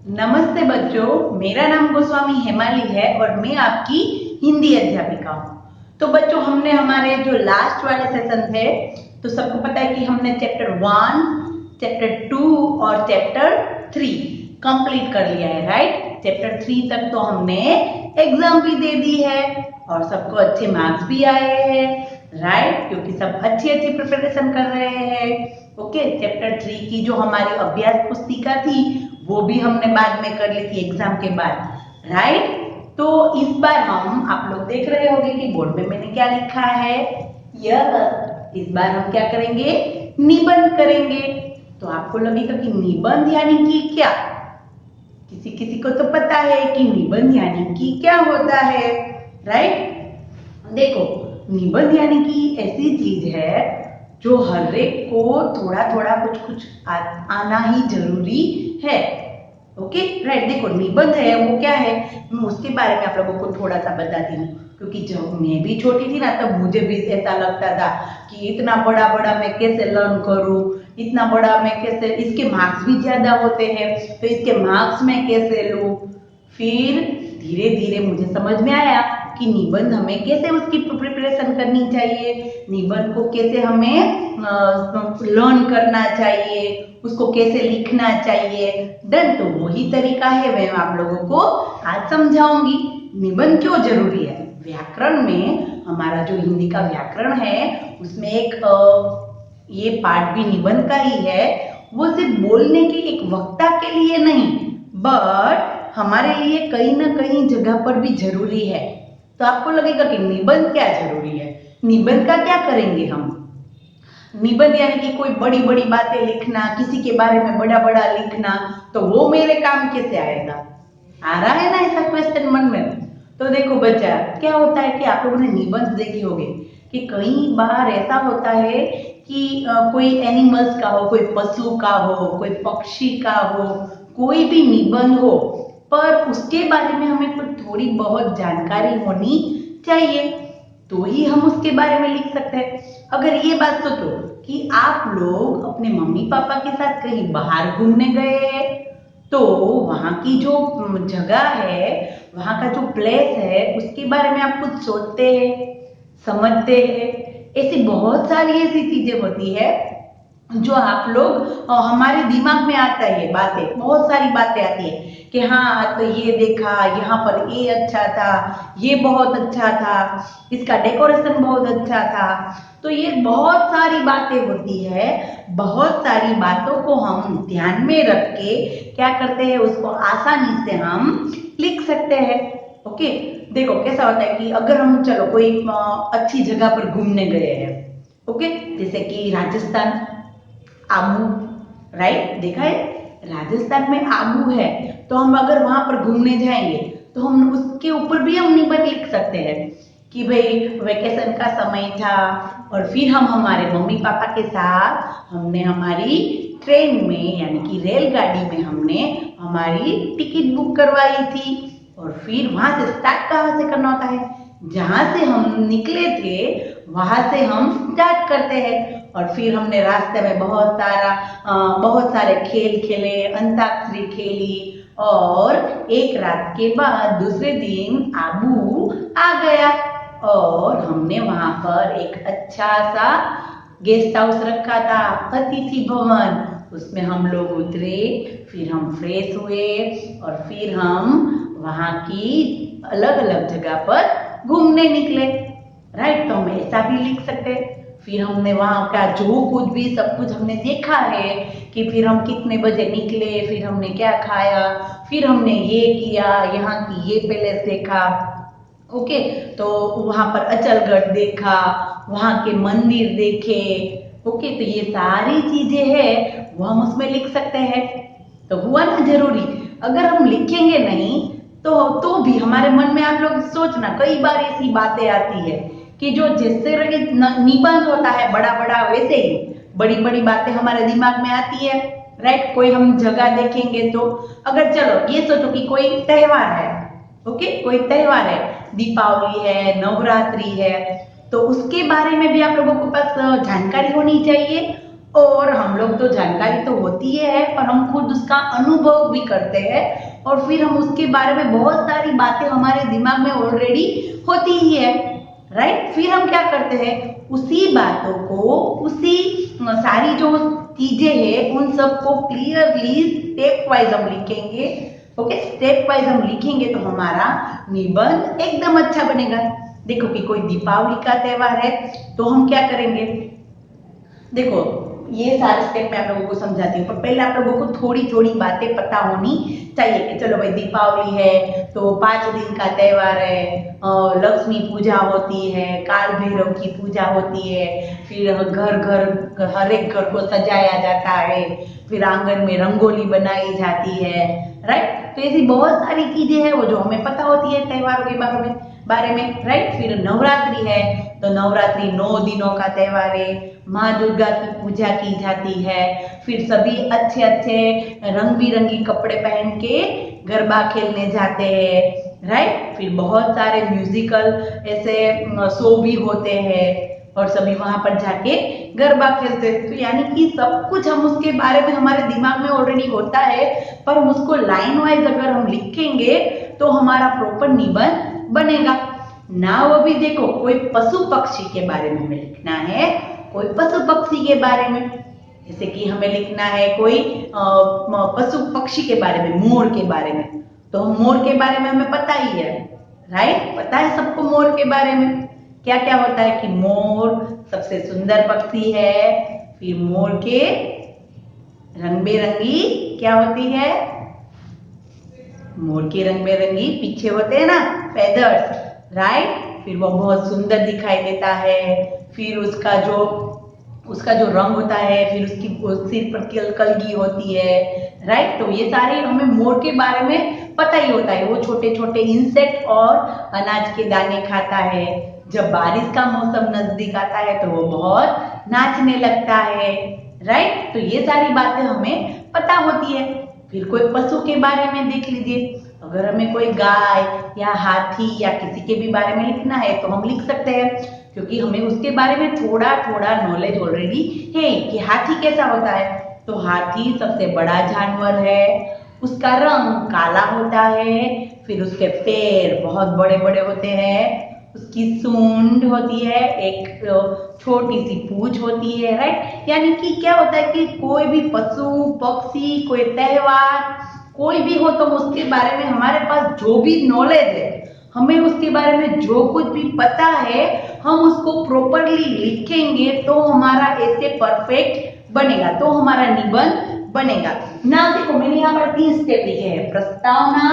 नमस्ते बच्चों, मेरा नाम गोस्वामी हेमाली है और मैं आपकी हिंदी अध्यापिका हूँ। तो बच्चों, हमने हमारे जो लास्ट वाले सेशन थे, तो सबको पता है कि हमने चैप्टर 1, चैप्टर 2 और चैप्टर 3 कंप्लीट कर लिया है, राइट। चैप्टर 3 तक तो हमने एग्जाम भी दे दी है और सबको अच्छे मार्क्स भी आए हैं, राइट, क्योंकि सब अच्छी अच्छी प्रिपरेशन कर रहे हैं। ओके, चैप्टर 3 की जो हमारी अभ्यास पुस्तिका थी वो भी हमने बाद में कर ली थी एग्जाम के बाद, राइट। तो इस बार हम, आप लोग देख रहे होंगे कि बोर्ड में मैंने क्या लिखा है, यह इस बार हम क्या करेंगे, निबंध करेंगे। तो आपको लगेगा कि निबंध यानी कि क्या, किसी किसी को तो पता है कि निबंध यानी कि क्या होता है, राइट। देखो, निबंध यानी कि ऐसी चीज है जो हर एक को थोड़ा थोड़ा कुछ कुछ आना ही जरूरी है। Okay, right. देखो, निबंध है वो क्या है, मैं उसके बारे में आप लोगों को थोड़ा सा बताती हूँ। क्योंकि जब मैं भी छोटी थी ना, तब मुझे भी ऐसा लगता था कि इतना बड़ा बड़ा मैं कैसे लर्न करूँ, इतना बड़ा मैं कैसे, इसके मार्क्स भी ज्यादा होते हैं तो इसके मार्क्स मैं कैसे लूँ। फिर धीरे धीरे मुझे समझ में आया कि निबंध हमें कैसे उसकी प्रिपरेशन करनी चाहिए, निबंध को कैसे हमें लर्न करना चाहिए, उसको कैसे लिखना चाहिए। डन, तो वही तरीका है मैं आप लोगों को आज समझाऊंगी। निबंध क्यों जरूरी है, व्याकरण में हमारा जो हिंदी का व्याकरण है उसमें एक ये पार्ट भी निबंध का ही है। वो सिर्फ बोलने के एक वक्ता के लिए नहीं, बट हमारे लिए कहीं ना कहीं जगह पर भी जरूरी है। तो आपको लगेगा कि निबंध क्या जरूरी है, निबंध का क्या करेंगे हम। निबंध यानी कि कोई बड़ी बड़ी बातें लिखना, किसी के बारे में बड़ा बड़ा लिखना, तो वो मेरे काम कैसे आएगा। आ रहा है ना ऐसा क्वेश्चन मन में। तो देखो बच्चा, क्या होता है कि आप लोगों ने निबंध देखे होंगे कि कई बार ऐसा होता है कि कोई एनिमल्स का हो, कोई पशु का हो, कोई पक्षी का हो, कोई भी निबंध हो, पर उसके बारे में हमें कुछ थोड़ी बहुत जानकारी होनी चाहिए, तो ही हम उसके बारे में लिख सकते हैं। अगर ये बात सोचो कि आप लोग अपने मम्मी पापा के साथ कहीं बाहर घूमने गए, तो वहां की जो जगह है, वहां का जो प्लेस है, उसके बारे में आप कुछ सोचते हैं, समझते हैं। ऐसी बहुत सारी ऐसी चीजें होती है जो आप लोग, हमारे दिमाग में आता है, बातें, बहुत सारी बातें आती है कि हाँ, तो ये देखा, यहाँ पर ये अच्छा था, ये बहुत अच्छा था, इसका डेकोरेशन बहुत अच्छा था। तो ये बहुत सारी बातें होती है। बहुत सारी बातों को हम ध्यान में रख के क्या करते हैं, उसको आसानी से हम लिख सकते हैं। ओके, देखो कैसा होता है कि अगर हम, चलो कोई अच्छी जगह पर घूमने गए हैं, ओके, जैसे कि राजस्थान, आबू, राइट, देखा है, राजस्थान में आबू है, तो हम अगर वहां पर घूमने जाएंगे तो हम उसके ऊपर भी हम निबंध लिख सकते हैं कि भाई वेकेशन का समय था और फिर हम हमारे मम्मी पापा के साथ हमने हमारी ट्रेन में यानी कि रेलगाड़ी में हमने हमारी टिकट बुक करवाई थी। और फिर वहां से स्टार्ट कहाँ से करना होता है, जहां से हम निकले थे वहां से हम स्टार्ट करते हैं। और फिर हमने रास्ते में बहुत सारे खेल खेले, अंताक्षरी खेली, और एक रात के बाद दूसरे दिन आबू आ गया और हमने वहां पर एक अच्छा सा गेस्ट हाउस रखा था, अतिथि भवन, उसमें हम लोग उतरे, फिर हम फ्रेश हुए और फिर हम वहां की अलग अलग जगह पर घूमने निकले, राइट। तो हम ऐसा भी लिख सकते हैं। फिर हमने वहां का जो कुछ भी सब कुछ हमने देखा है कि फिर हम कितने बजे निकले, फिर हमने क्या खाया, फिर हमने ये किया, यहाँ की ये पैलेस देखा, ओके, तो वहां पर अचलगढ़ देखा, वहां के मंदिर देखे, ओके, तो ये सारी चीजें हैं वो हम उसमें लिख सकते हैं। तो हुआ ना जरूरी। अगर हम लिखेंगे नहीं तो भी हमारे मन में, आप लोग सोचना, कई बार ऐसी बातें आती है कि जो जिससे निबंध होता है बड़ा बड़ा, वैसे ही बड़ी बड़ी बातें हमारे दिमाग में आती है, राइट। कोई हम जगह देखेंगे तो, अगर चलो ये सोचो कि कोई त्योहार है, ओके, कोई त्योहार है, दीपावली है, नवरात्रि है, तो उसके बारे में भी आप लोगों के पास जानकारी होनी चाहिए और हम लोग तो जानकारी तो होती है पर हम खुद उसका अनुभव भी करते हैं और फिर हम उसके बारे में बहुत सारी बातें हमारे दिमाग में ऑलरेडी होती ही है, राइट। फिर हम क्या करते हैं, उसी बातों को, उसी सारी जो चीजें हैं उन सबको क्लियरली स्टेप वाइज हम लिखेंगे। ओके, स्टेप वाइज हम लिखेंगे तो हमारा निबंध एकदम अच्छा बनेगा। देखो कि कोई दीपावली का त्योहार है तो हम क्या करेंगे, देखो ये सारे स्टेप मैं आप लोगों को समझाती हूँ पर पहले आप लोगों को थोड़ी थोड़ी बातें पता होनी चाहिए कि चलो भाई दीपावली है तो 5 दिन का त्योहार है, लक्ष्मी पूजा होती है, काल भैरव की पूजा होती है, फिर घर घर हर एक घर को सजाया जाता है, फिर आंगन में रंगोली बनाई जाती है, राइट। तो ऐसी बहुत सारी चीजें हैं वो जो हमें पता होती है त्योहारों के बारे में, राइट। फिर नवरात्रि है तो नवरात्रि 9 दिनों का त्योहार है, माँ दुर्गा की पूजा की जाती है, फिर सभी अच्छे अच्छे रंग बिरंगी कपड़े पहन के गरबा खेलने जाते हैं, राइट। फिर बहुत सारे म्यूजिकल ऐसे शो भी होते हैं और सभी वहां पर जाके गरबा खेलते हैं। तो यानी कि सब कुछ हम उसके बारे में हमारे दिमाग में ऑलरेडी होता है पर हम उसको लाइन वाइज अगर हम लिखेंगे तो हमारा प्रॉपर निबंध बनेगा ना। वो भी देखो कोई पशु पक्षी के बारे में हमें लिखना है, कोई पशु पक्षी के बारे में, जैसे कि हमें लिखना है कोई पशु पक्षी के बारे में, मोर के बारे में, तो हम मोर के बारे में हमें पता ही है, राइट। पता है सबको मोर के बारे में क्या क्या होता है कि मोर सबसे सुंदर पक्षी है, फिर मोर के रंग बिरंगी क्या होती है, मोर के रंग बिरंगी पीछे होते हैं ना फेदर्स, राइट। फिर वो बहुत सुंदर दिखाई देता है, फिर उसका जो रंग होता है, फिर उसकी सिर पर कलगी होती है, राइट। तो ये सारे हमें मोर के बारे में पता ही होता है। वो छोटे छोटे इंसेक्ट और अनाज के दाने खाता है, जब बारिश का मौसम नजदीक आता है तो वो बहुत नाचने लगता है, राइट। तो ये सारी बातें हमें पता होती है। फिर कोई पशु के बारे में देख लीजिए, अगर हमें कोई गाय या हाथी या किसी के भी बारे में लिखना है तो हम लिख सकते हैं क्योंकि हमें उसके बारे में थोड़ा थोड़ा नॉलेज ऑलरेडी है कि हाथी कैसा होता है। तो हाथी सबसे बड़ा जानवर है, उसका रंग काला होता है, फिर उसके पैर बहुत बड़े बड़े होते हैं, उसकी सूंड होती है, एक छोटी सी पूंछ होती है, राइट। यानी कि क्या होता है कि कोई भी पशु पक्षी, कोई त्योहार, कोई भी हो तो उसके बारे में हमारे पास जो भी नॉलेज है, हमें उसके बारे में जो कुछ भी पता है, हम उसको प्रॉपरली लिखेंगे तो हमारा ऐसे परफेक्ट बनेगा, तो हमारा निबंध बनेगा ना। देखो मैंने यहाँ पर 3 स्टेप लिखे हैं, प्रस्तावना,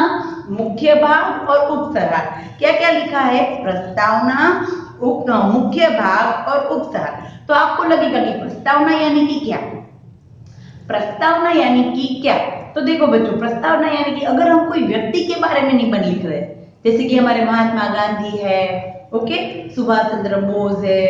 मुख्य भाग और उपसर्ग। क्या क्या लिखा है, प्रस्तावना, मुख्य भाग और उपसर्ग। तो आपको लगेगा कि प्रस्तावना यानी कि क्या, प्रस्तावना यानी कि क्या। तो देखो बच्चों, प्रस्तावना यानी कि अगर हम कोई व्यक्ति के बारे में निबंध लिख रहे हैं, जैसे कि हमारे महात्मा गांधी है, ओके, सुभाष चंद्र बोस है,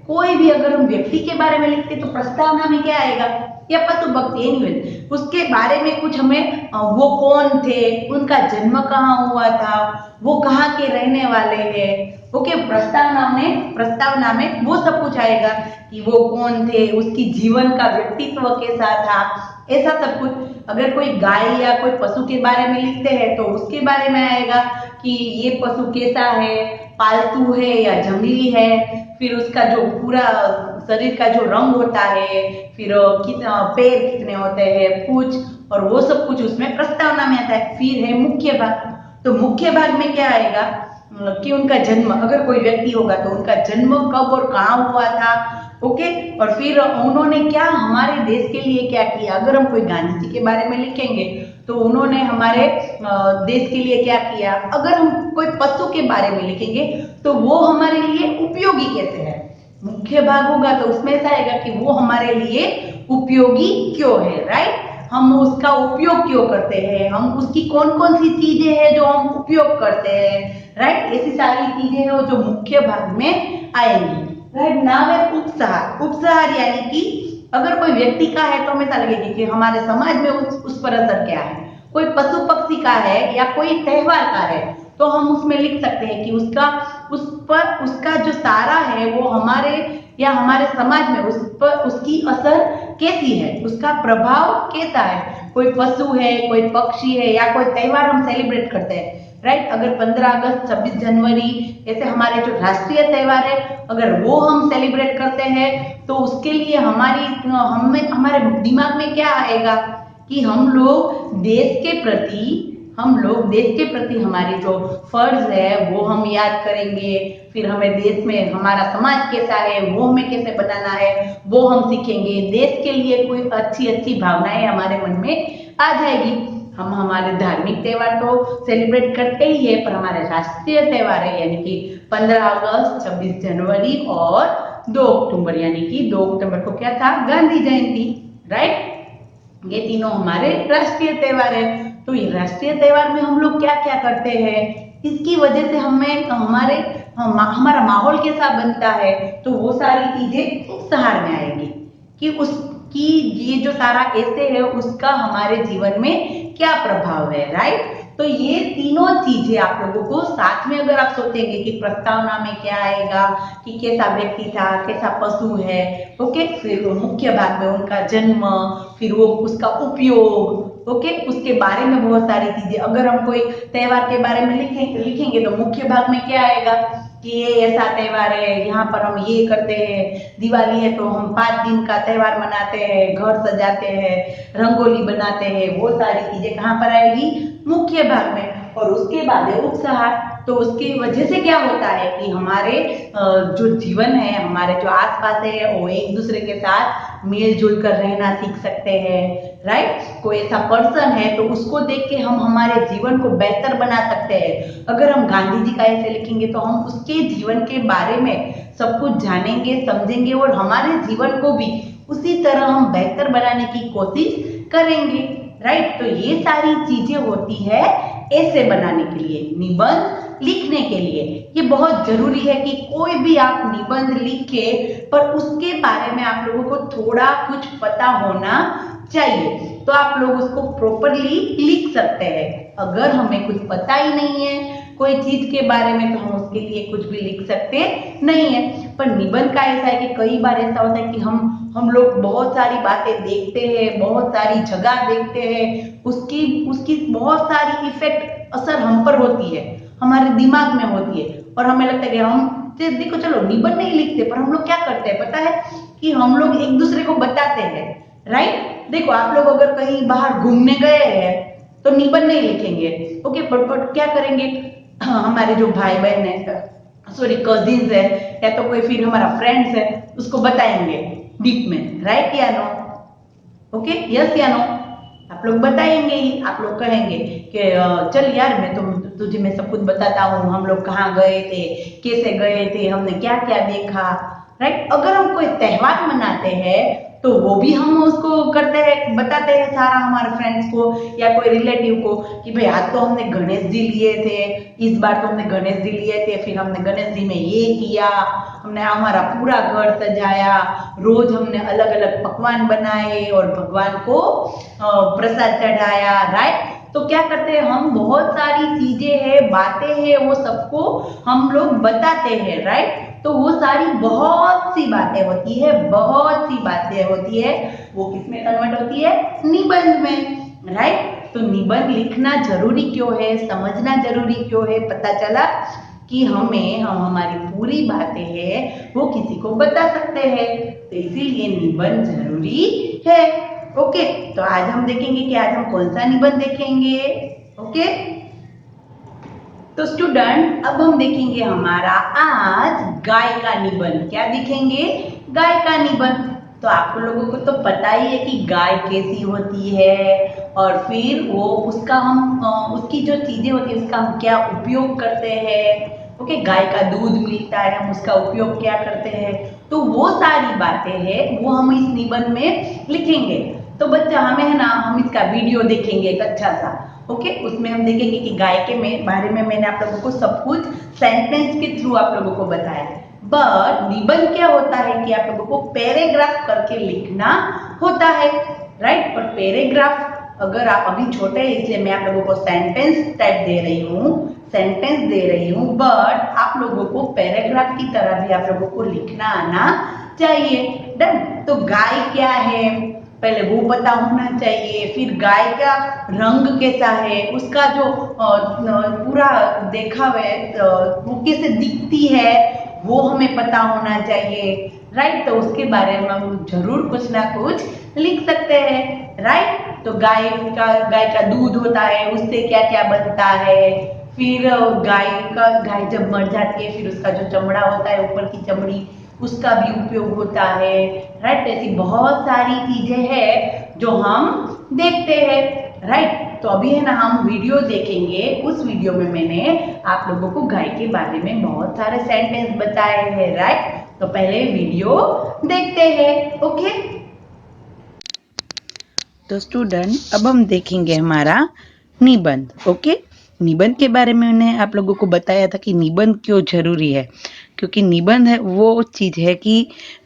कोई भी अगर हम व्यक्ति के बारे में लिखते तो प्रस्तावना में क्या आएगा, या पशु पक्षी एनीवे, उसके बारे में कुछ हमें वो कौन थे, उनका जन्म कहाँ हुआ था, वो कहाँ के रहने वाले हैं, ओके। प्रस्तावना में वो सब कुछ आएगा कि वो कौन थे, उसकी जीवन का व्यक्तित्व कैसा था, ऐसा सब कुछ। अगर कोई गाय या कोई पशु के बारे में लिखते हैं तो उसके बारे में आएगा कि ये पशु कैसा है, पालतू है या जंगली है, फिर उसका जो पूरा शरीर का जो रंग होता है, फिर पैर कितने होते हैं, पूंछ, और वो सब कुछ उसमें प्रस्तावना में आता है। फिर है मुख्य भाग, तो मुख्य भाग में क्या आएगा कि उनका जन्म, अगर कोई व्यक्ति होगा तो उनका जन्म कब और कहाँ हुआ था, ओके। और फिर उन्होंने क्या हमारे देश के लिए क्या किया। अगर हम कोई गांधी जी के बारे में लिखेंगे तो उन्होंने हमारे देश के लिए क्या किया। अगर हम कोई पशु के बारे में लिखेंगे तो वो हमारे लिए उपयोगी कैसे है। मुख्य भाग होगा तो उसमें ऐसा आएगा कि वो हमारे लिए उपयोगी क्यों है, राइट। हम उसका उपयोग क्यों करते हैं, हम उसकी कौन कौन सी चीजें हैं जो हम उपयोग करते हैं, राइट। ऐसी सारी चीजें हैं जो मुख्य भाग में आएंगी, राइट। नाम है उपसहार। उपसहार यानी कि अगर कोई व्यक्ति का है तो हमें ऐसा लगेगा कि हमारे समाज में उस पर असर क्या है। कोई पशु पक्षी का है या कोई त्योहार का है तो हम उसमें लिख सकते हैं कि उसका जो सारा है वो हमारे या हमारे समाज में उस पर उसकी असर कैसी है, उसका प्रभाव कैसा है। कोई पशु है, कोई पक्षी है या कोई त्योहार हम सेलिब्रेट करते हैं, राइट। अगर 15 अगस्त, 26 जनवरी ऐसे हमारे जो राष्ट्रीय त्योहार है, अगर वो हम सेलिब्रेट करते हैं तो उसके लिए हमारे दिमाग में क्या आएगा कि हम लोग देश के प्रति हमारी जो फर्ज है वो हम याद करेंगे। फिर हमें देश में हमारा समाज कैसा है वो हमें कैसे बनाना है वो हम सीखेंगे। देश के लिए कोई अच्छी अच्छी भावनाएं हमारे मन में आ जाएगी। हम हमारे धार्मिक त्योहार तो सेलिब्रेट करते ही है, पर हमारे राष्ट्रीय त्योहार है यानी कि 15 अगस्त, 26 जनवरी और 2 अक्टूबर, यानी कि 2 अक्टूबर को क्या था, गांधी जयंती, राइट। ये तीनों हमारे राष्ट्रीय त्योहार है। तो ये राष्ट्रीय त्योहार में हम लोग क्या क्या करते हैं, इसकी वजह से हमारा माहौल कैसा बनता है, तो वो सारी चीजें इस सहार में आएगी कि ये जो सारा ऐसे है उसका हमारे जीवन में क्या प्रभाव है, राइट। तो ये तीनों चीजें आप लोगों को साथ में अगर आप सोचेंगे कि प्रस्तावना में क्या आएगा, कि कैसा व्यक्ति था, कैसा पशु है, ओके, फिर वो मुख्य भाग में उनका जन्म, फिर वो उसका उपयोग, ओके, उसके बारे में बहुत सारी चीजें। अगर हम कोई त्योहार के बारे में लिखेंगे तो मुख्य भाग में क्या आएगा कि ये ऐसा त्योहार है, यहाँ पर हम ये करते हैं। दिवाली है तो हम 5 दिन का त्योहार मनाते हैं, घर सजाते हैं, रंगोली बनाते हैं, वो सारी चीजें कहाँ पर आएगी, मुख्य भाग में। और उसके बाद है उपसहार। तो उसकी वजह से क्या होता है कि हमारे जो जीवन है, हमारे जो आसपास है, वो एक दूसरे के साथ मिलजुल कर रहना सीख सकते हैं, राइट। कोई ऐसा पर्सन है तो उसको देख के हम हमारे जीवन को बेहतर बना सकते हैं। अगर हम गांधी जी का ऐसे लिखेंगे तो हम उसके जीवन के बारे में सब कुछ जानेंगे, समझेंगे और हमारे जीवन को भी उसी तरह हम बेहतर बनाने की कोशिश करेंगे, राइट। तो ये सारी चीजें होती है ऐसे बनाने के लिए, निबंध लिखने के लिए। ये बहुत जरूरी है कि कोई भी आप निबंध लिखे पर उसके बारे में आप लोगों को थोड़ा कुछ पता होना चाहिए, तो आप लोग उसको प्रॉपरली लिख सकते हैं। अगर हमें कुछ पता ही नहीं है कोई चीज के बारे में तो हम उसके लिए कुछ भी लिख सकते नहीं है। पर निबंध का ऐसा है कि कई बार ऐसा होता है कि हम लोग बहुत सारी बातें देखते हैं, बहुत सारी जगह देखते हैं, उसकी बहुत सारी इफेक्ट असर हम पर होती है, हमारे दिमाग में होती है, और हमें लगता है कि हम देखो चलो निबंध नहीं लिखते, पर हम लोग क्या करते हैं पता है कि हम लोग एक दूसरे को बताते हैं, राइट। देखो आप लोग अगर कहीं बाहर घूमने गए हैं तो निबंध नहीं लिखेंगे, ओके, पर क्या करेंगे, हमारे जो भाई बहन है, सॉरी कजिन्स है, या तो कोई फिर हमारा फ्रेंड्स है, उसको बताएंगे डीप में, राइट या नो, ओके, यस या नो, आप लोग बताएंगे ही। आप लोग कहेंगे कि चल यार तुझे मैं सब कुछ बताता हूँ, हम लोग कहाँ गए थे, कैसे गए थे, हमने क्या क्या देखा, राइट। अगर हम कोई त्योहार मनाते हैं तो वो भी हम उसको करते हैं, बताते हैं सारा हमारे फ्रेंड्स को या कोई रिलेटिव को कि भाई आज तो हमने गणेश जी लिए थे, इस बार तो हमने गणेश जी लिए थे, फिर हमने गणेश जी में ये किया, हमने हमारा पूरा घर सजाया, रोज हमने अलग अलग पकवान बनाए और भगवान को प्रसाद चढ़ाया, राइट। तो क्या करते हैं हम, बहुत सारी चीजें हैं, बातें हैं, वो सबको हम लोग बताते हैं, राइट। तो वो सारी बहुत सी बातें होती है, बहुत सी बातें होती है, वो किसमें कन्वर्ट होती है, निबंध में, राइट। तो निबंध लिखना जरूरी क्यों है, समझना जरूरी क्यों है, पता चला कि हम हमारी पूरी बातें हैं वो किसी को बता सकते हैं, तो इसीलिए निबंध जरूरी है, ओके। तो आज हम देखेंगे कि आज हम कौन सा निबंध देखेंगे, ओके। तो स्टूडेंट अब हम देखेंगे हमारा आज गाय का निबंध। क्या देखेंगे, गाय का निबंध। तो आप लोगों को तो पता ही है कि गाय कैसी होती है, और फिर वो उसकी जो चीजें होती है उसका हम क्या उपयोग करते हैं, ओके। गाय का दूध मिलता है, हम उसका उपयोग क्या करते हैं, तो वो सारी बातें हैं वो हम इस निबंध में लिखेंगे। तो बच्चा हमें है ना, हम इसका वीडियो देखेंगे एक अच्छा सा, ओके। उसमें हम देखेंगे कि गाय के बारे में मैंने आप लोगों को सब कुछ सेंटेंस के थ्रू आप लोगों को बताया है। बट निबंध क्या होता है कि आप लोगों को पैराग्राफ करके लिखना होता है, राइट। पर पैराग्राफ अगर आप अभी छोटे हैं इसलिए मैं आप लोगों को सेंटेंस टाइप दे रही हूँ, बट आप लोगों को पैराग्राफ की तरह भी आप लोगों को लिखना आना चाहिए। डन। तो गाय क्या है पहले वो पता होना चाहिए, फिर गाय का रंग कैसा है, उसका जो पूरा देखाव है, वो कैसे दिखती है वो हमें पता होना चाहिए। राइट। तो उसके बारे में हम जरूर कुछ ना कुछ लिख सकते हैं। राइट। तो गाय का दूध होता है, उससे क्या क्या बनता है, फिर गाय जब मर जाती है फिर उसका जो चमड़ा होता है, ऊपर की चमड़ी, उसका भी उपयोग होता है। राइट। ऐसी बहुत सारी चीजें हैं जो हम देखते हैं। राइट। तो अभी है ना हम वीडियो देखेंगे। उस वीडियो में मैंने आप लोगों को गाय के बारे में बहुत सारे सेंटेंस बताए हैं। राइट। तो पहले वीडियो देखते हैं। ओके। तो स्टूडेंट अब हम देखेंगे हमारा निबंध। ओके। निबंध के बारे में मैंने आप लोगों को बताया था कि निबंध क्यों जरूरी है। क्योंकि निबंध है वो चीज है कि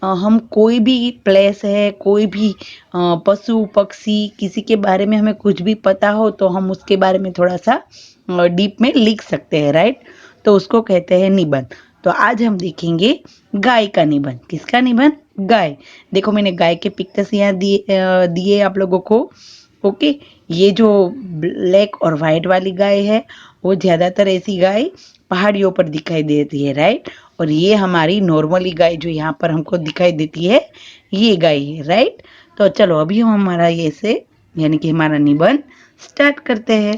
हम कोई भी प्लेस है, कोई भी पशु पक्षी, किसी के बारे में हमें कुछ भी पता हो तो हम उसके बारे में थोड़ा सा डीप में लिख सकते हैं। राइट। तो उसको कहते हैं निबंध। तो आज हम देखेंगे गाय का निबंध। किसका निबंध? गाय। देखो मैंने गाय के पिक्चर्स यहाँ दिए आप लोगों को। ओके। ये जो ब्लैक और वाइट वाली गाय है वो ज्यादातर ऐसी गाय पहाड़ियों पर दिखाई देती है। राइट। और ये हमारी नॉर्मली गाय जो यहाँ पर हमको दिखाई देती है ये गाय है। राइट। तो चलो अभी हम हमारा ये से यानी कि हमारा निबंध स्टार्ट करते हैं।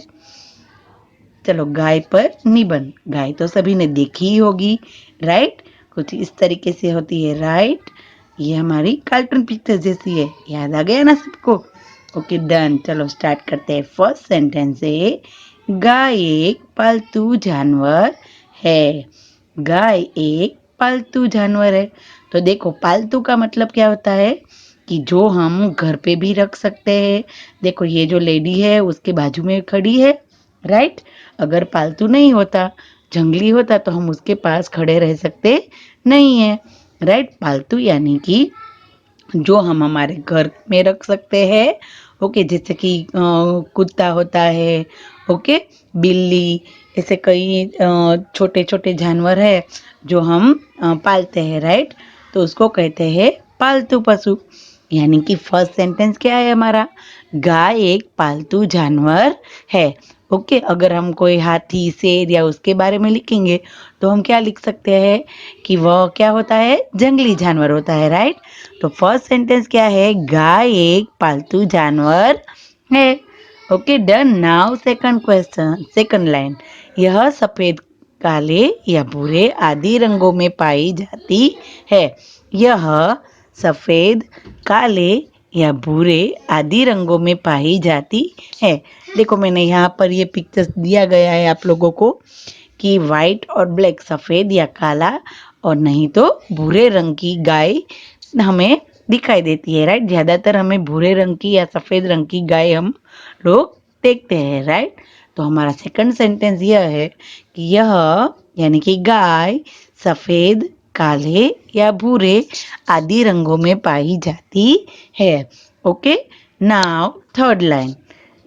चलो गाय पर निबंध। गाय तो सभी ने देखी ही होगी। राइट। कुछ इस तरीके से होती है। राइट। ये हमारी कार्टून पिक्चर जैसी है। याद आ गया ना सबको? Okay done. चलो स्टार्ट करते हैं। फर्स्ट सेंटेंस है गाय एक पालतू जानवर है। गाय एक पालतू जानवर है। तो देखो पालतू का मतलब क्या होता है कि जो हम घर पे भी रख सकते हैं। देखो ये जो लेडी है उसके बाजू में खड़ी है। राइट। अगर पालतू नहीं होता, जंगली होता तो हम उसके पास खड़े रह सकते नहीं है। राइट। पालतू यानी कि जो हम हमारे घर में रख सकते हैं। ओके। जैसे कि कुत्ता होता है। ओके। बिल्ली, ऐसे कई छोटे छोटे जानवर है जो हम पालते हैं। राइट। तो उसको कहते हैं पालतू पशु। यानी कि फर्स्ट सेंटेंस क्या है हमारा? गाय एक पालतू जानवर है। ओके। अगर हम कोई हाथी, शेर या उसके बारे में लिखेंगे तो हम क्या लिख सकते हैं कि वह क्या होता है? जंगली जानवर होता है। राइट। तो फर्स्ट सेंटेंस क्या है? गाय एक पालतू जानवर है। Okay done. Now second question, second line. यह सफेद, काले या भूरे आदि रंगों में पाई जाती है। यह सफेद, काले या भूरे आदि रंगों में पाई जाती है। देखो मैंने यहाँ पर ये पिक्चर्स दिया गया है आप लोगों को कि वाइट और ब्लैक, सफेद या काला और नहीं तो भूरे रंग की गाय हमें दिखाई देती है। राइट। ज्यादातर हमें भूरे रंग की या सफेद रंग की गाय हम लोग देखते हैं। राइट। तो हमारा सेकंड सेंटेंस यह है कि यह यानी कि गाय सफेद, काले या भूरे आदि रंगों में पाई जाती है। ओके। Now third line.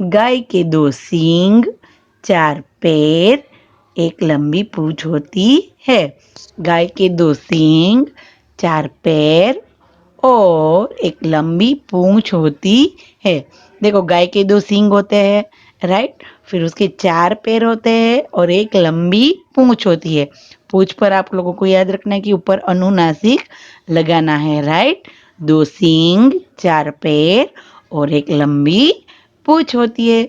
गाय के दो सींग, चार पैर, एक लंबी पूंछ होती है। गाय के दो सींग, चार पैर और एक लंबी पूंछ होती है। देखो गाय के दो सींग होते हैं। राइट। फिर उसके चार पैर होते हैं और एक लंबी पूंछ होती है। पूंछ पर आप लोगों को याद रखना है कि ऊपर अनुनासिक लगाना है। राइट। दो सींग, चार पैर और एक लंबी पूंछ होती है।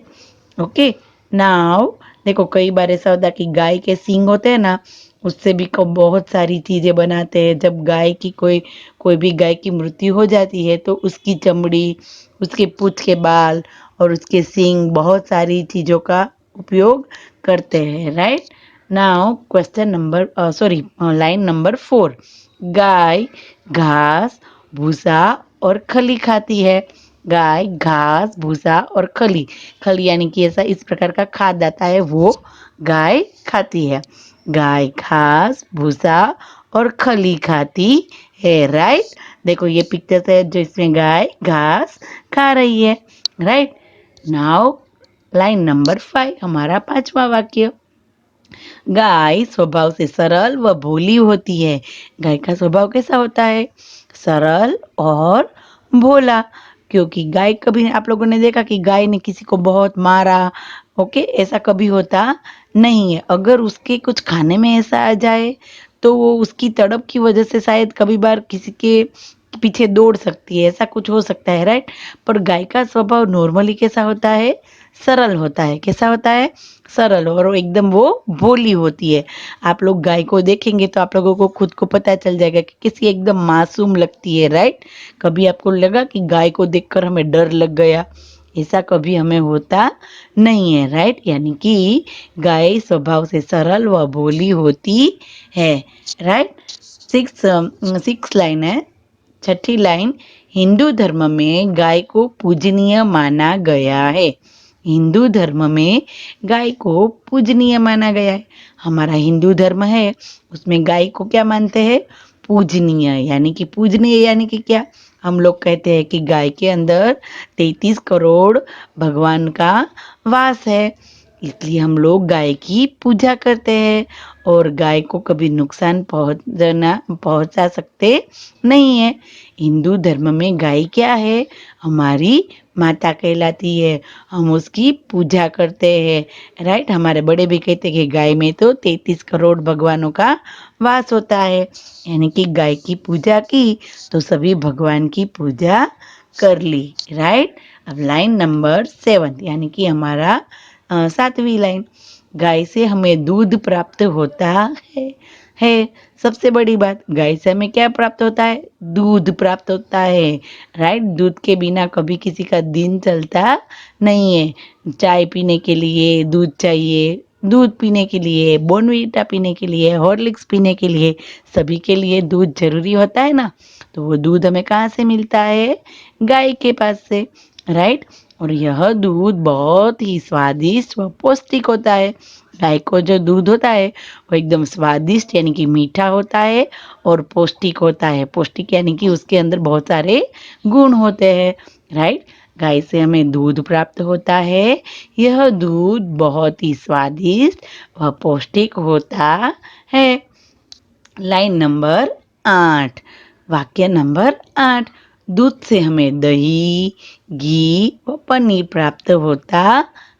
ओके। नाउ देखो कई बार ऐसा होता है कि गाय के सींग होते हैं ना, उससे भी बहुत सारी चीजें बनाते हैं। जब गाय की कोई कोई भी गाय की मृत्यु हो जाती है तो उसकी चमड़ी, उसके पूंछ के बाल और उसके सींग बहुत सारी चीजों का उपयोग करते हैं। Right. Now question number sorry line number 4। गाय घास, भूसा और खली खाती है। गाय घास, भूसा और खली, खली यानी कि ऐसा इस प्रकार का खाद्य आता है वो गाय खाती है। गाय घास, भूसा और खली खाती है। राइट। देखो ये पिक्चर है जिसमें गाय घास खा रही है। राइट। नाउ लाइन नंबर 5, हमारा पांचवा वाक्य। गाय स्वभाव से सरल व भोली होती है। गाय का स्वभाव कैसा होता है? सरल और भोला। क्योंकि गाय कभी आप लोगों ने देखा कि गाय ने किसी को बहुत मारा, ओके, ऐसा कभी होता नहीं है। अगर उसके कुछ खाने में ऐसा आ जाए तो वो उसकी तड़प की वजह से शायद कभी बार किसी के पीछे दौड़ सकती है, ऐसा कुछ हो सकता है, राइट। पर गाय का स्वभाव नॉर्मली कैसा होता है? सरल होता है। कैसा होता है? सरल। और एकदम वो भोली होती है। आप लोग गाय को देखेंगे तो आप लोगों को खुद को पता चल जाएगा कि किसी एकदम मासूम लगती है, राइट। कभी आपको लगा कि गाय को देखकर हमें डर लग गया? ऐसा कभी हमें होता नहीं है, राइट। यानी कि गाय स्वभाव से सरल व भोली होती है, राइट। सिक्स लाइन है। छठी लाइन, हिंदू धर्म में गाय को पूजनीय माना गया है। हिंदू धर्म में गाय को पूजनीय माना गया है। हमारा हिंदू धर्म है, उसमें गाय को क्या मानते हैं? पूजनीय। यानी कि पूजनीय यानी कि क्या? हम लोग कहते हैं कि गाय के अंदर 33 करोड़ भगवान का वास है, इसलिए हम लोग गाय की पूजा करते हैं। और गाय को कभी नुकसान पहुंचा सकते नहीं है। हिंदू धर्म में गाय क्या है? हमारी माता कहलाती है। हम उसकी पूजा करते हैं, राइट। हमारे बड़े भी कहते हैं कि गाय में तो 33 करोड़ भगवानों का वास होता है। यानी कि गाय की पूजा की तो सभी भगवान की पूजा कर ली, राइट। अब लाइन नंबर 7 यानी कि हमारा 7वीं लाइन, गाय से हमें दूध प्राप्त होता है। सबसे बड़ी बात, गाय से हमें क्या प्राप्त होता है? दूध प्राप्त होता है, राइट। दूध के बिना कभी किसी का दिन चलता नहीं है। चाय पीने के लिए दूध चाहिए, दूध पीने के लिए, बोर्नवीटा पीने के लिए, हॉर्लिक्स पीने के लिए, सभी के लिए दूध जरूरी होता है ना। तो वो दूध हमें कहाँ से मिलता है? गाय के पास से, राइट। और यह दूध बहुत ही स्वादिष्ट व पौष्टिक होता है। गाय को जो दूध होता है वो एकदम स्वादिष्ट यानी कि मीठा होता है और पौष्टिक होता है। पौष्टिक यानी कि उसके अंदर बहुत सारे गुण होते हैं, राइट। गाय से हमें दूध प्राप्त होता है। यह दूध बहुत ही स्वादिष्ट व पौष्टिक होता है। लाइन नंबर 8, वाक्य नंबर 8, दूध से हमें दही, घी व पनीर प्राप्त होता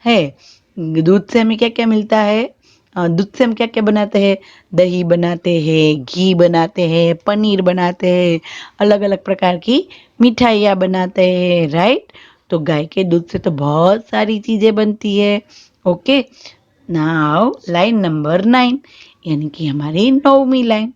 है। दूध से हमें क्या क्या मिलता है? दूध से हम क्या क्या बनाते हैं? दही बनाते हैं, घी बनाते हैं, पनीर बनाते हैं, अलग अलग प्रकार की मिठाइयाँ बनाते हैं, राइट। तो गाय के दूध से तो बहुत सारी चीजें बनती है, ओके। नाउ लाइन नंबर 9 यानी कि हमारी 9वीं लाइन,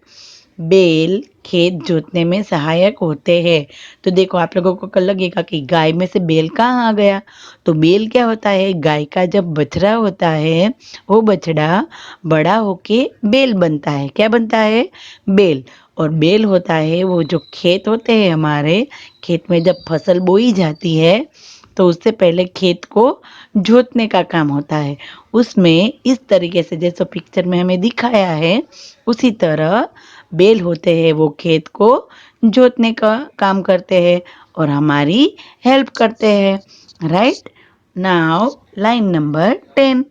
बैल खेत जोतने में सहायक होते हैं। तो देखो आप लोगों को कल लगेगा कि गाय में से बैल कहाँ आ गया? तो बैल क्या होता है? गाय का जब बछड़ा होता है वो बछड़ा बड़ा होके बैल बनता है। क्या बनता है? बैल। और बैल होता है वो जो खेत होते हैं हमारे, खेत में जब फसल बोई जाती है तो उससे पहले खेत को जोतने का काम होता है। उसमें इस तरीके से जैसे पिक्चर में हमें दिखाया है उसी तरह बैल होते हैं, वो खेत को जोतने का काम करते हैं और हमारी हेल्प करते हैं, राइट। नाउ लाइन नंबर 10,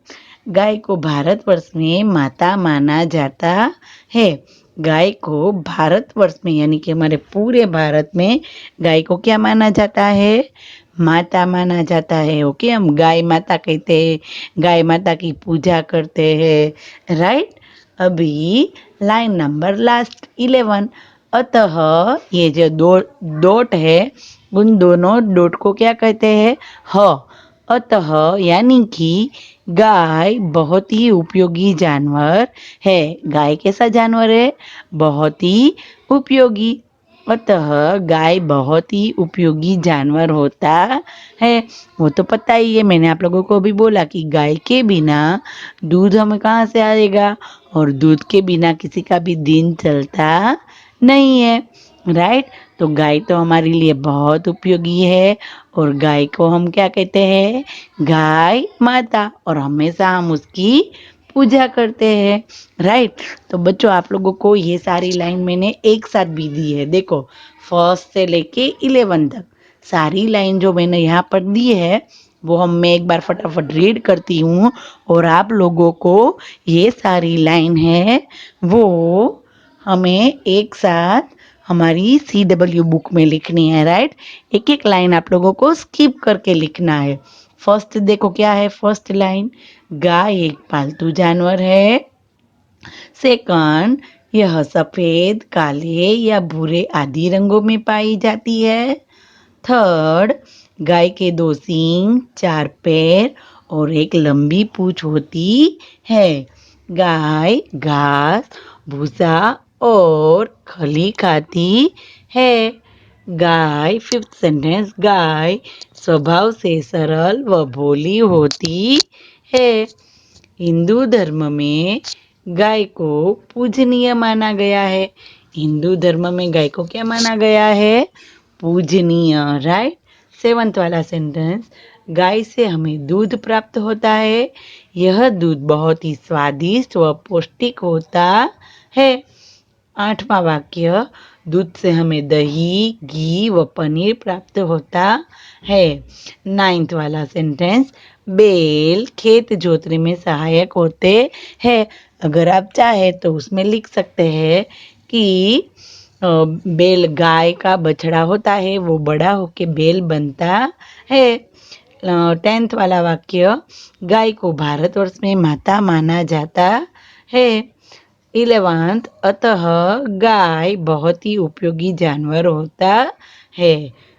गाय को भारतवर्ष में माता माना जाता है। गाय को भारतवर्ष में यानी कि हमारे पूरे भारत में गाय को क्या माना जाता है? माता माना जाता है, ओके। हम गाय माता कहते हैं, गाय माता की पूजा करते हैं, राइट। अभी लाइन नंबर लास्ट 11, अतः ये जो दो डॉट है उन दोनों डॉट को क्या कहते हैं? ह। अतः यानी कि गाय बहुत ही उपयोगी जानवर है। गाय कैसा जानवर है? बहुत ही उपयोगी। अतः गाय बहुत ही उपयोगी जानवर होता है। वो तो पता ही है, मैंने आप लोगों को भी बोला कि गाय के बिना दूध हमें कहाँ से आएगा, और दूध के बिना किसी का भी दिन चलता नहीं है, राइट। तो गाय तो हमारे लिए बहुत उपयोगी है और गाय को हम क्या कहते हैं? गाय माता। और हमेशा हम उसकी पूजा करते हैं, राइट। तो बच्चों आप लोगों को ये सारी लाइन मैंने एक साथ भी दी है। देखो फर्स्ट से लेके 11 तक सारी लाइन जो मैंने यहाँ पर दी है वो मैं एक बार फटाफट रीड करती हूँ और आप लोगों को ये सारी लाइन है वो हमें एक साथ हमारी CW बुक में लिखनी है, राइट। एक एक लाइन आप लोगों को स्किप करके लिखना है। फर्स्ट देखो क्या है, फर्स्ट लाइन, गाय एक पालतू जानवर है। सेकंड, यह सफेद, काले या भूरे आदि रंगों में पाई जाती है। थर्ड, गाय के 2 सींग, 4 पैर और एक लंबी पूंछ होती है। गाय घास, भूसा और खली खाती है। गाय, फिफ्थ सेंटेंस, गाय स्वभाव से सरल व भोली होती है। हिंदू धर्म में गाय को पूजनीय माना गया है। हिंदू धर्म में गाय को क्या माना गया है? पूजनीय, राइट। सेवंथ वाला सेंटेंस, गाय से हमें दूध प्राप्त होता है। यह दूध बहुत ही स्वादिष्ट व पौष्टिक होता है। आठवां वाक्य, दूध से हमें दही, घी व पनीर प्राप्त होता है। नाइन्थ वाला सेंटेंस, बैल खेत जोतने में सहायक होते हैं। अगर आप चाहे तो उसमें लिख सकते हैं कि बैल गाय का बछड़ा होता है, वो बड़ा होके बैल बनता है। 10th वाला वाक्य, गाय को भारतवर्ष में माता माना जाता है। 11th, अतः गाय बहुत ही उपयोगी जानवर होता है,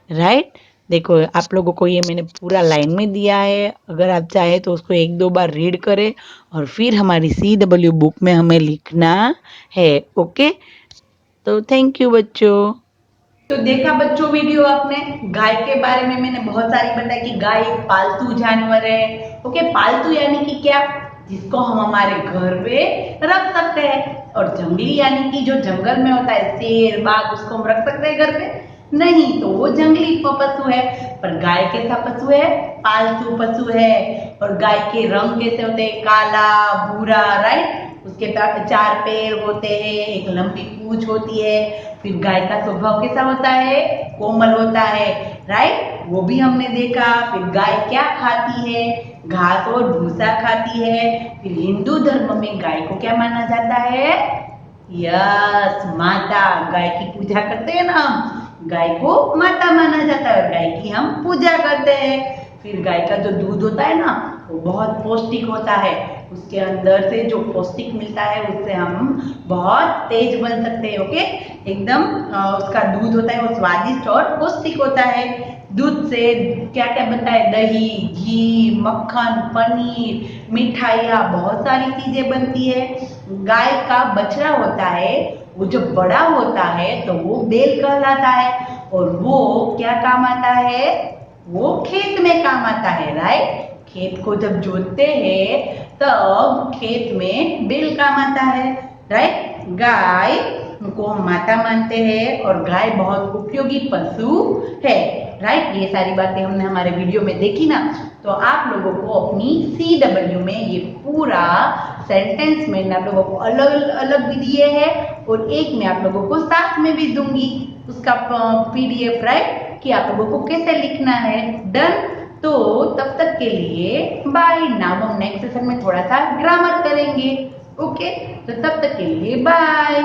राइट। देखो आप लोगों को ये मैंने पूरा लाइन में दिया है, अगर आप चाहे तो उसको 1-2 बार रीड करें और फिर हमारी CW बुक में हमें लिखना है, ओके। तो थैंक यू बच्चों। तो देखा बच्चों वीडियो आपने, गाय के बारे में मैंने बहुत सारी बताई कि गाय एक पालतू जानवर है। ओके, पालतू यानी कि क्या, जिसको हम हमारे घर पे रख सकते हैं। और जंगली यानी कि जो जंगल में होता है, शेर बाघ, उसको हम रख सकते हैं घर पे? नहीं, तो वो जंगली पशु है। पर गाय कैसा पशु है? पालतू पशु है। और गाय के रंग कैसे होते हैं? काला, भूरा, राइट। उसके 4 पैर होते हैं, एक लंबी पूंछ होती है। फिर गाय का स्वभाव कैसा होता है? कोमल होता है, राइट। वो भी हमने देखा। फिर गाय क्या खाती है? घास और भूसा खाती है। फिर हिंदू धर्म में गाय को क्या माना जाता है? यस, माता। गाय की पूजा करते हैं ना हम, गाय को माता माना जाता है और गाय की हम पूजा करते हैं। फिर गाय का जो दूध होता है ना, वो बहुत पौष्टिक होता है। उसके अंदर से जो पौष्टिक मिलता है उससे हम बहुत तेज बन सकते हैं, ओके। एकदम उसका दूध होता है वो स्वादिष्ट और पौष्टिक होता है। दूध से क्या क्या बनता है? दही, घी, मक्खन, पनीर, मिठाइयाँ, बहुत सारी चीजें बनती है। गाय का बछड़ा होता है, वो जब बड़ा होता है तो वो बैल कहलाता है। और वो क्या काम आता है? वो खेत में काम आता है, राइट। खेत को जब जोतते हैं तब खेत में बैल काम आता है, राइट। गाय को हम माता मानते हैं और गाय बहुत उपयोगी पशु है, राइट। ये सारी बातें हमने हमारे वीडियो में देखी ना, तो आप लोगों को अपनी CW में ये पूरा सेंटेंस मैंने आप लोगों को अलग अलग भी दिए हैं और एक मैं आप लोगों को साथ में भी दूंगी उसका PDF, राइट, कि आप लोगों को कैसे लिखना है। डन। तो तब तक के लिए बाय। नाउ हम नेक्स्ट सेशन में थोड़ा सा ग्रामर करेंगे, ओके। तो तब तक के लिए बाय।